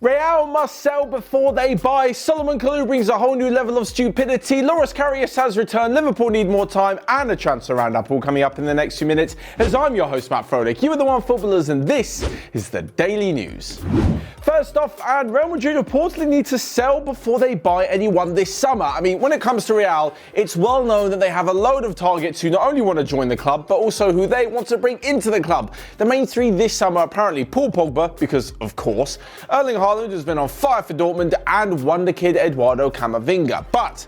Real must sell before they buy. Salomon Kalou brings a whole new level of stupidity. Karius has returned. Liverpool need more time. And a transfer roundup all coming up in the next few minutes. As I'm your host, Matt Froelich. You are the Onefootballers, and this is the Daily News. First off, and Real Madrid reportedly need to sell before they buy anyone this summer. I mean, when it comes to Real, it's well known that they have a load of targets who not only want to join the club, but also who they want to bring into the club. The main three this summer apparently Paul Pogba, because of course, Erling Haaland has been on fire for Dortmund, and wonder kid Eduardo Camavinga. But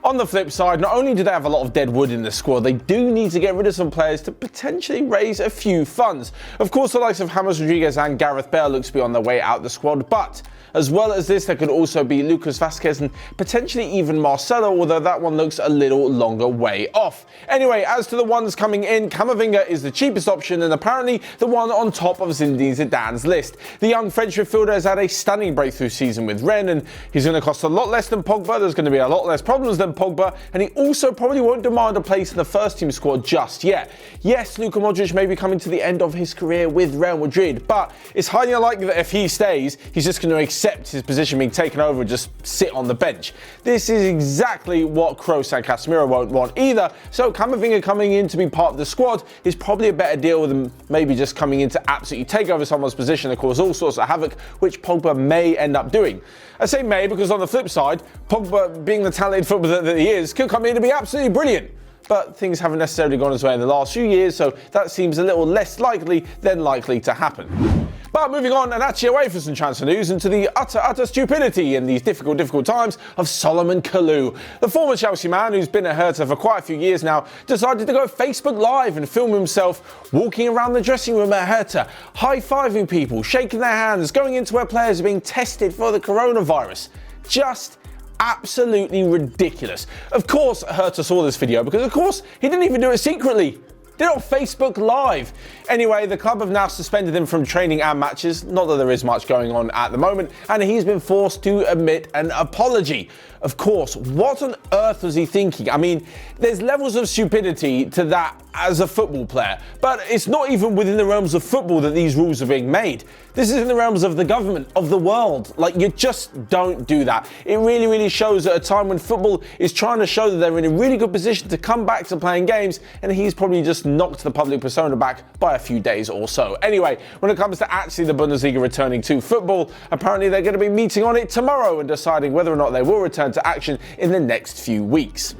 on the flip side, not only do they have a lot of dead wood in the squad, they do need to get rid of some players to potentially raise a few funds. Of course, the likes of James Rodriguez and Gareth Bale looks to be on their way out the squad, but as well as this, there could also be Lucas Vazquez and potentially even Marcelo, although that one looks a little longer way off. Anyway, as to the ones coming in, Camavinga is the cheapest option and apparently the one on top of Zinedine Zidane's list. The young French midfielder has had a stunning breakthrough season with Rennes, and he's going to cost a lot less than Pogba. There's going to be a lot less problems than Pogba, and he also probably won't demand a place in the first team squad just yet. Yes, Luka Modric may be coming to the end of his career with Real Madrid, but it's highly unlikely that if he stays, he's just going to accept his position being taken over and just sit on the bench. This is exactly what Kroos and Casemiro won't want either, so Camavinga coming in to be part of the squad is probably a better deal than maybe just coming in to absolutely take over someone's position and cause all sorts of havoc, which Pogba may end up doing. I say may because on the flip side, Pogba, being the talented footballer that he is, could come in to be absolutely brilliant. But things haven't necessarily gone his way in the last few years, so that seems a little less likely than likely to happen. But moving on and actually away from some transfer news into the utter stupidity in these difficult times of Salomon Kalou. The former Chelsea man, who's been at Hertha for quite a few years now, decided to go Facebook Live and film himself walking around the dressing room at Hertha, high-fiving people, shaking their hands, going into where players are being tested for the coronavirus. Just absolutely ridiculous. Of course Hertha saw this video because of course he didn't even do it secretly. Did it on Facebook Live. Anyway, the club have now suspended him from training and matches, not that there is much going on at the moment, and he's been forced to admit an apology. Of course, what on earth was he thinking? I mean, there's levels of stupidity to that as a football player, but it's not even within the realms of football that these rules are being made. This is in the realms of the government, of the world. Like, you just don't do that. It really shows at a time when football is trying to show that they're in a really good position to come back to playing games, and he's probably just knocked the public persona back by a few days or so. Anyway, when it comes to actually the Bundesliga returning to football, apparently they're going to be meeting on it tomorrow and deciding whether or not they will return to action in the next few weeks.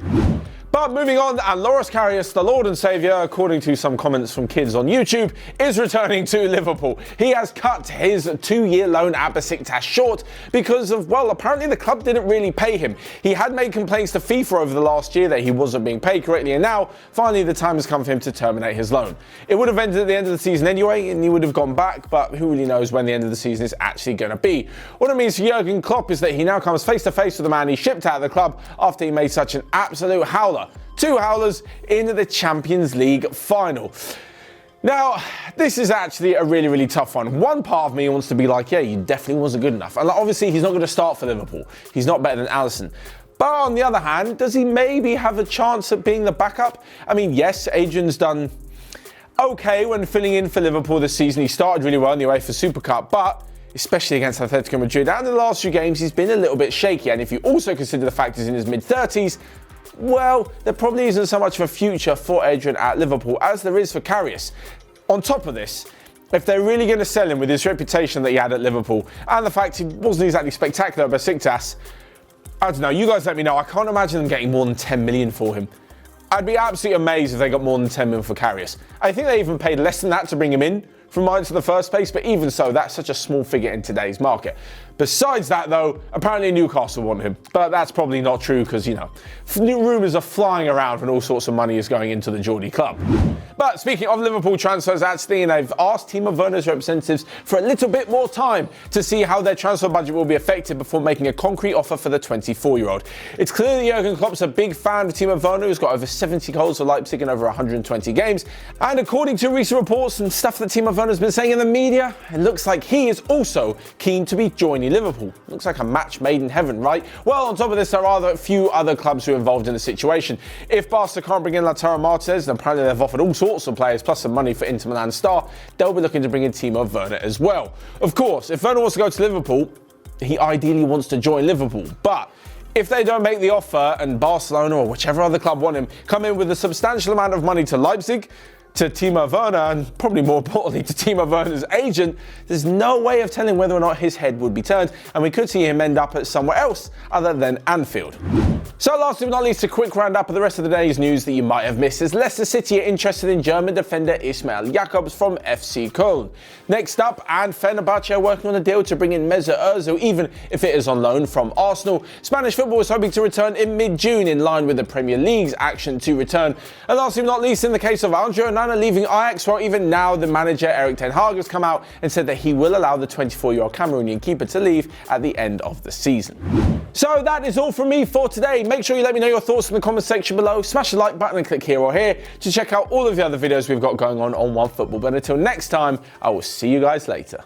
But moving on, and Karius, the Lord and Saviour, according to some comments from kids on YouTube, is returning to Liverpool. He has cut his 2-year loan at Besiktas short because of, well, apparently the club didn't really pay him. He had made complaints to FIFA over the last year that he wasn't being paid correctly, and now, finally, the time has come for him to terminate his loan. It would have ended at the end of the season anyway, and he would have gone back, but who really knows when the end of the season is actually going to be. What it means for Jurgen Klopp is that he now comes face to face with the man he shipped out of the club after he made such an absolute howler. 2 howlers in the Champions League final. Now, this is actually a really tough one. One part of me wants to be like, yeah, he definitely wasn't good enough. And obviously, he's not going to start for Liverpool. He's not better than Alisson. But on the other hand, does he maybe have a chance at being the backup? I mean, yes, Adrian's done okay when filling in for Liverpool this season. He started really well in the UEFA Super Cup, but especially against Atletico Madrid, and in the last few games, he's been a little bit shaky. And if you also consider the fact he's in his mid-30s, well, there probably isn't so much of a future for Adrian at Liverpool as there is for Karius. On top of this, if they're really going to sell him with his reputation that he had at Liverpool and the fact he wasn't exactly spectacular at Besiktas, I don't know, you guys let me know. I can't imagine them getting more than 10 million for him. I'd be absolutely amazed if they got more than 10 million for Karius. I think they even paid less than that to bring him in from Mainz in the first place, but even so, that's such a small figure in today's market. Besides that, though, apparently Newcastle want him, but that's probably not true because, you know, new rumours are flying around when all sorts of money is going into the Geordie club. But speaking of Liverpool transfers, actually, and they've asked Timo Werner's representatives for a little bit more time to see how their transfer budget will be affected before making a concrete offer for the 24-year-old. It's clear that Jurgen Klopp's a big fan of Timo Werner, who's got over 70 goals for Leipzig in over 120 games. And according to recent reports and stuff that Timo Werner's been saying in the media, it looks like he is also keen to be joining Liverpool. Looks like a match made in heaven, right? Well, on top of this, there are a few other clubs who are involved in the situation. If Barca can't bring in Lautaro Martinez, and apparently they've offered all sorts of players plus some money for Inter Milan star, they'll be looking to bring in Timo Werner as well. Of course, if Werner wants to go to Liverpool, he ideally wants to join Liverpool. But if they don't make the offer and Barcelona or whichever other club want him come in with a substantial amount of money to Leipzig, to Timo Werner, and probably more importantly to Timo Werner's agent, there's no way of telling whether or not his head would be turned, and we could see him end up at somewhere else other than Anfield. So last but not least, a quick roundup of the rest of the day's news that you might have missed, as Leicester City are interested in German defender Ismail Jakobs from FC Köln. Next up, and Fenerbahce are working on a deal to bring in Mesut Ozil, even if it is on loan from Arsenal. Spanish football is hoping to return in mid-June, in line with the Premier League's action to return. And last but not least, in the case of Andre Onana leaving Ajax, well, even now the manager Erik ten Hag has come out and said that he will allow the 24-year-old Cameroonian keeper to leave at the end of the season. So that is all from me for today. Make sure you let me know your thoughts in the comment section below. Smash the like button and click here or here to check out all of the other videos we've got going on Onefootball. But until next time, I will see you guys later.